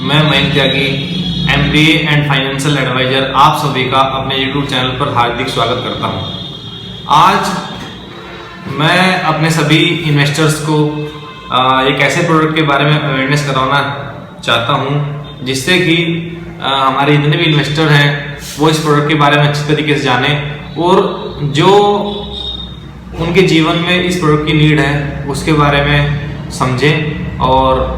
मैं मयंक त्यागी, MBA and financial adviser, आप सभी का अपने YouTube चैनल पर हार्दिक स्वागत करता हूं। आज मैं अपने सभी इन्वेस्टर्स को एक ऐसे प्रोडक्ट के बारे में अवेयरनेस करवाना चाहता हूं जिससे कि हमारे जितने भी इन्वेस्टर हैं वो इस प्रोडक्ट के बारे में अच्छी तरीके से जाने और जो उनके जीवन में इस प्रोडक्ट की नीड है उसके बारे में समझें और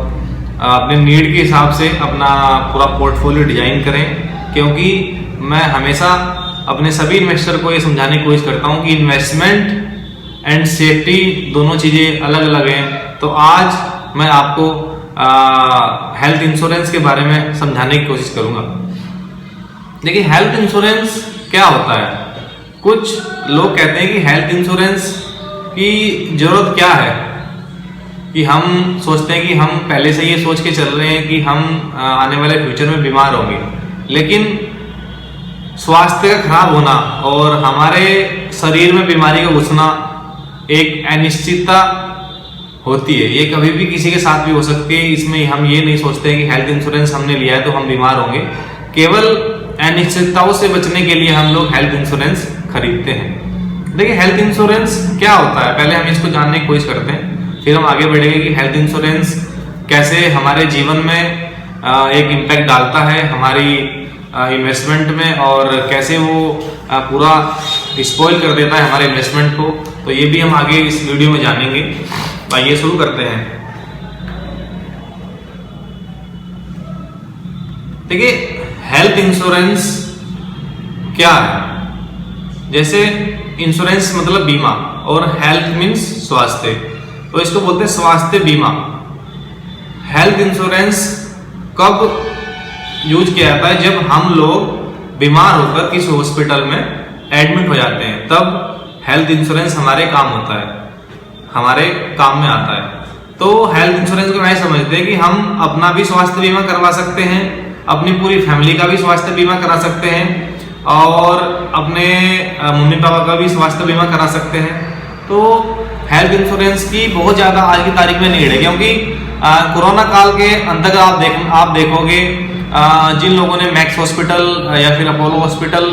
अपने नीड के हिसाब से अपना पूरा पोर्टफोलियो डिजाइन करें। क्योंकि मैं हमेशा अपने सभी इन्वेस्टर को ये समझाने की कोशिश करता हूँ कि इन्वेस्टमेंट एंड सेफ्टी दोनों चीज़ें अलग अलग हैं। तो आज मैं आपको हेल्थ इंश्योरेंस के बारे में समझाने की कोशिश करूँगा। देखिए, हेल्थ इंश्योरेंस क्या होता है। कुछ लोग कहते हैं कि हेल्थ इंश्योरेंस की जरूरत क्या है, कि हम सोचते हैं कि हम पहले से ये सोच के चल रहे हैं कि हम आने वाले फ्यूचर में बीमार होंगे, लेकिन स्वास्थ्य का खराब होना और हमारे शरीर में बीमारी का घुसना एक अनिश्चितता होती है। ये कभी भी किसी के साथ भी हो सकती है। इसमें हम ये नहीं सोचते कि हेल्थ इंश्योरेंस हमने लिया है तो हम बीमार होंगे। केवल अनिश्चितताओं से बचने के लिए हम लोग हेल्थ इंश्योरेंस खरीदते हैं। देखिए, हेल्थ इंश्योरेंस क्या होता है, पहले हम इसको जानने की कोशिश करते हैं, फिर हम आगे बढ़ेंगे कि हेल्थ इंश्योरेंस कैसे हमारे जीवन में एक इम्पैक्ट डालता है हमारी इन्वेस्टमेंट में और कैसे वो पूरा स्पॉइल कर देता है हमारे इन्वेस्टमेंट को। तो ये भी हम आगे इस वीडियो में जानेंगे। आइए शुरू करते हैं। देखिए, हेल्थ इंश्योरेंस क्या है। जैसे इंश्योरेंस मतलब बीमा और हेल्थ मीन्स स्वास्थ्य, तो इसको बोलते हैं स्वास्थ्य बीमा। हेल्थ इंश्योरेंस कब यूज किया जाता है, जब हम लोग बीमार होकर किसी हॉस्पिटल में एडमिट हो जाते हैं, तब हेल्थ इंश्योरेंस हमारे काम होता है, हमारे काम में आता है। तो हेल्थ इंश्योरेंस को मैं समझते हैं कि हम अपना भी स्वास्थ्य बीमा करवा सकते हैं, अपनी पूरी फैमिली का भी स्वास्थ्य बीमा करा सकते हैं और अपने मम्मी पापा का भी स्वास्थ्य बीमा करा सकते हैं। तो हेल्थ इंश्योरेंस की बहुत ज़्यादा आज की तारीख में नीड है, क्योंकि कोरोना काल के अंतर्गत आप देखोगे जिन लोगों ने मैक्स हॉस्पिटल या फिर अपोलो हॉस्पिटल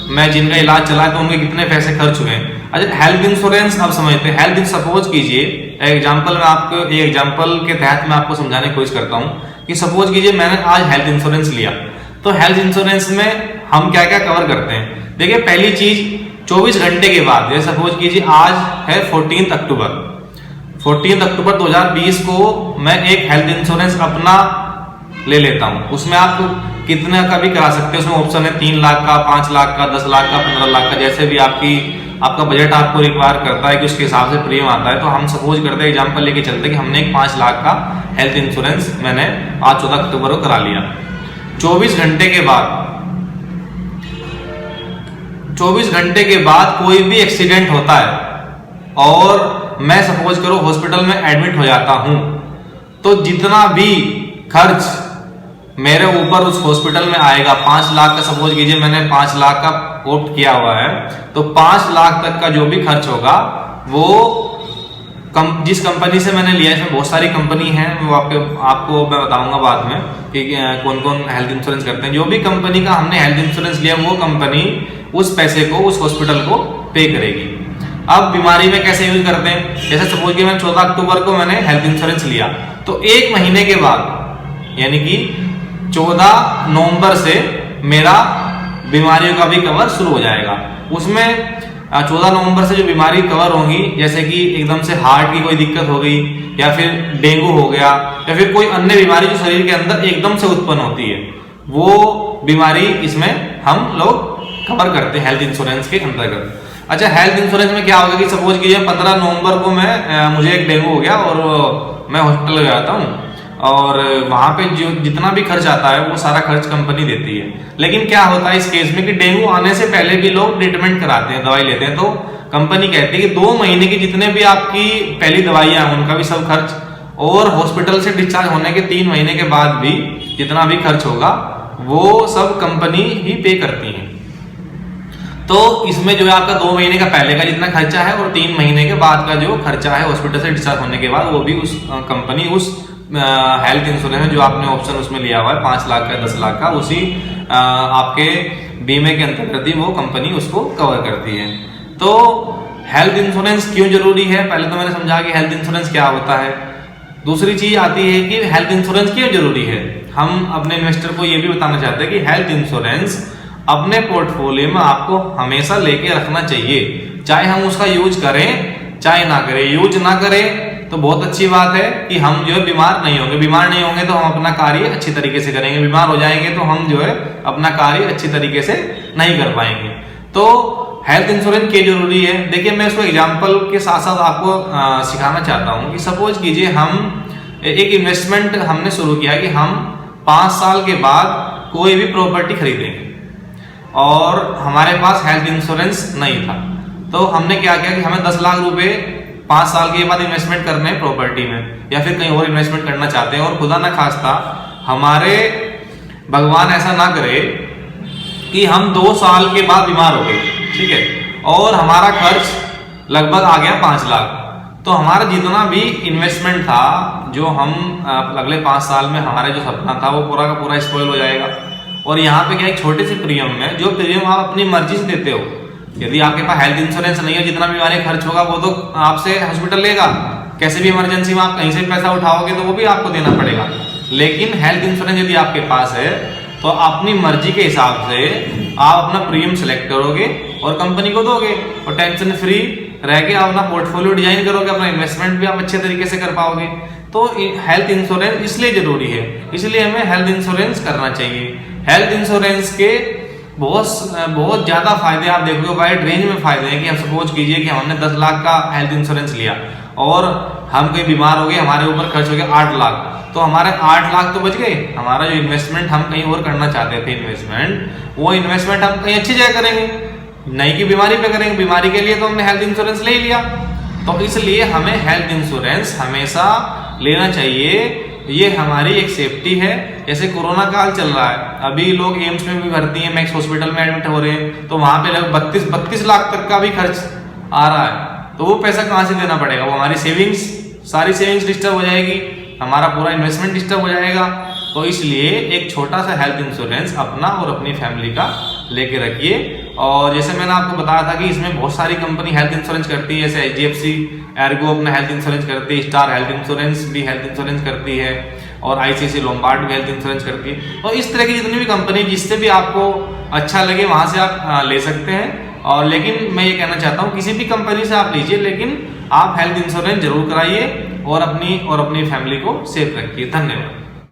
में जिनका इलाज चला है तो उनके कितने पैसे खर्च हुए हैं। अच्छा, हेल्थ इंश्योरेंस आप समझते हैं। हेल्थ सपोज कीजिए, एग्जाम्पल में आपको एग्जाम्पल के तहत मैं आपको समझाने की कोशिश करता हूँ कि सपोज कीजिए मैंने आज हेल्थ इंश्योरेंस लिया, तो हेल्थ इंश्योरेंस में हम क्या क्या कवर करते हैं। देखिए, पहली चीज 24 घंटे के बाद, जैसे सपोज कीजिए आज है 14 अक्टूबर 2020 को मैं एक हेल्थ इंश्योरेंस अपना ले लेता हूं। उसमें आप कितना का भी करा सकते हैं। उसमें ऑप्शन है 3 लाख का, 5 लाख का, 10 लाख का, 15 लाख का, जैसे भी आपका बजट आपको रिक्वायर करता है कि उसके हिसाब से प्रीमियम आता है। तो हम सपोज करते हैं, एग्जाम्पल लेके चलते कि हमने एक 5 लाख का हेल्थ इंश्योरेंस मैंने आज 14 अक्टूबर को करा लिया। 24 घंटे के बाद कोई भी एक्सीडेंट होता है और मैं सपोज करो हॉस्पिटल में एडमिट हो जाता हूं, तो जितना भी खर्च मेरे ऊपर उस हॉस्पिटल में आएगा, 5 लाख का सपोज कीजिए मैंने 5 लाख का ऑप्ट किया हुआ है, तो 5 लाख तक का जो भी खर्च होगा वो जिस कंपनी से मैंने लिया, इसमें बहुत सारी कंपनी है, वो आपको मैं बताऊंगा बाद में कि कौन कौन हेल्थ इंश्योरेंस करते हैं। जो भी कंपनी का हमने हेल्थ इंश्योरेंस लिया वो कंपनी उस पैसे को उस हॉस्पिटल को पे करेगी। अब बीमारी में कैसे यूज करते हैं, जैसे सपोज कि मैंने 14 अक्टूबर को मैंने हेल्थ इंश्योरेंस लिया, तो 1 महीने के बाद यानी कि 14 नवंबर से मेरा बीमारियों का भी कवर शुरू हो जाएगा। उसमें 14 नवंबर से जो बीमारी कवर होंगी, जैसे कि एकदम से हार्ट की कोई दिक्कत हो गई या फिर डेंगू हो गया या फिर कोई अन्य बीमारी जो शरीर के अंदर एकदम से उत्पन्न होती है, वो बीमारी इसमें हम लोग कवर करते हैं हेल्थ इंश्योरेंस के अंतर्गत। अच्छा, हेल्थ इंश्योरेंस में क्या होगा कि सपोज कीजिए 15 नवंबर को मुझे एक डेंगू हो गया और मैं हॉस्पिटल गया था हूँ और वहां पे जो जितना भी खर्च आता है वो सारा खर्च कंपनी देती है। लेकिन क्या होता है इस केस में कि डेंगू आने से पहले भी लोग ट्रीटमेंट कराते हैं, दवाई लेते हैं, तो कंपनी कहती है कि 2 महीने की जितने भी आपकी पहली दवाइयां हैं उनका भी सब खर्च और हॉस्पिटल से डिस्चार्ज होने के 3 महीने के बाद भी जितना भी खर्च होगा वो सब कंपनी ही पे करती है। तो इसमें जो है आपका 2 महीने का पहले का जितना खर्चा है और 3 महीने के बाद का जो खर्चा है हॉस्पिटल से डिस्चार्ज होने के बाद, वो भी उस कंपनी उस हेल्थ इंश्योरेंस है जो आपने ऑप्शन उसमें लिया हुआ है 5 लाख का 10 लाख का, उसी आपके बीमे के अंतर्गत ही वो कंपनी उसको कवर करती है। तो हेल्थ इंश्योरेंस क्यों जरूरी है, पहले तो मैंने समझा कि हेल्थ इंश्योरेंस क्या होता है। दूसरी चीज आती है कि हेल्थ इंश्योरेंस क्यों जरूरी है। हम अपने इन्वेस्टर को ये भी बताना चाहते हैं कि हेल्थ इंश्योरेंस अपने पोर्टफोलियो में आपको हमेशा लेके रखना चाहिए, चाहे हम उसका यूज करें चाहे ना करें। यूज ना करें तो बहुत अच्छी बात है कि हम जो है बीमार नहीं होंगे, बीमार नहीं होंगे तो हम अपना कार्य अच्छी तरीके से करेंगे, बीमार हो जाएंगे तो हम जो है अपना कार्य अच्छी तरीके से नहीं कर पाएंगे। तो हेल्थ इंश्योरेंस क्यों जरूरी है, देखिए मैं इसको एग्जांपल के साथ साथ आपको सिखाना चाहता हूं कि सपोज कीजिए हम एक इन्वेस्टमेंट हमने शुरू किया कि हम 5 साल के बाद कोई भी प्रॉपर्टी खरीदेंगे और हमारे पास हेल्थ इंश्योरेंस नहीं था। तो हमने क्या किया कि हमें 10 लाख रुपए 5 साल के बाद इन्वेस्टमेंट करने हैं प्रॉपर्टी में, या फिर कहीं और इन्वेस्टमेंट करना चाहते हैं, और खुदा ना खास्ता हमारे भगवान ऐसा ना करे कि हम 2 साल के बाद बीमार हो गए, ठीक है, और हमारा खर्च लगभग आ गया 5 लाख। तो हमारा जितना भी इन्वेस्टमेंट था जो हम अगले 5 साल में हमारा जो सपना था वो पूरा का पूरा स्पॉइल हो जाएगा। और यहाँ पे क्या एक छोटे से प्रीमियम में, जो प्रीमियम आप अपनी मर्जी से देते हो, यदि आपके पास हेल्थ इंश्योरेंस नहीं है, जितना भी वाले खर्च होगा वो तो आपसे हॉस्पिटल लेगा, कैसे भी इमरजेंसी में आप कहीं से पैसा उठाओगे तो वो भी आपको देना पड़ेगा। लेकिन हेल्थ इंश्योरेंस यदि आपके पास है तो अपनी मर्जी के हिसाब से आप अपना प्रीमियम सेलेक्ट करोगे और कंपनी को दोगे, और टेंशन फ्री रह के आप अपना पोर्टफोलियो डिजाइन करोगे, अपना इन्वेस्टमेंट भी आप अच्छे तरीके से कर पाओगे। तो हेल्थ इंश्योरेंस इसलिए जरूरी है, इसलिए हमें हेल्थ इंश्योरेंस करना चाहिए। हेल्थ इंश्योरेंस के बहुत ज्यादा फायदे आप देखोगे, वाइड रेंज में फायदे हैं। कि हम सपोज कीजिए कि हमने 10 लाख का हेल्थ इंश्योरेंस लिया और हम कहीं बीमार हो गए, हमारे ऊपर खर्च हो गया 8 लाख, तो हमारे 8 लाख तो बच गए। हमारा जो इन्वेस्टमेंट हम कहीं और करना चाहते थे इन्वेस्टमेंट, वो इन्वेस्टमेंट हम कहीं अच्छी जगह करेंगे, नहीं कि बीमारी पे करेंगे। बीमारी के लिए तो हमने हेल्थ इंश्योरेंस ले लिया। तो इसलिए हमें हेल्थ इंश्योरेंस हमेशा लेना चाहिए, ये हमारी एक सेफ्टी है। जैसे कोरोना काल चल रहा है, अभी लोग एम्स में भी भर्ती हैं, मैक्स हॉस्पिटल में एडमिट हो रहे हैं, तो वहां पे लगभग 32 लाख तक का भी खर्च आ रहा है। तो वो पैसा कहाँ से देना पड़ेगा, वो हमारी सेविंग्स, सारी सेविंग्स डिस्टर्ब हो जाएगी, हमारा पूरा इन्वेस्टमेंट डिस्टर्ब हो जाएगा। तो इसलिए एक छोटा सा हेल्थ इंश्योरेंस अपना और अपनी फैमिली का लेके रखिए। और जैसे मैंने आपको बताया था कि इसमें बहुत सारी कंपनी हेल्थ इंश्योरेंस करती है, जैसे HDFC एर्गो अपना हेल्थ इंश्योरेंस करती है, स्टार हेल्थ इंश्योरेंस भी हेल्थ इंश्योरेंस करती है, और ICICI लोम्बार्ड भी हेल्थ इंश्योरेंस करती है। और इस तरह की जितनी भी कंपनी जिससे भी आपको अच्छा लगे वहां से आप ले सकते हैं। और लेकिन मैं ये कहना चाहता हूँ किसी भी कंपनी से आप लीजिए, लेकिन आप हेल्थ इंश्योरेंस जरूर कराइए और अपनी फैमिली को सेफ रखिए। धन्यवाद।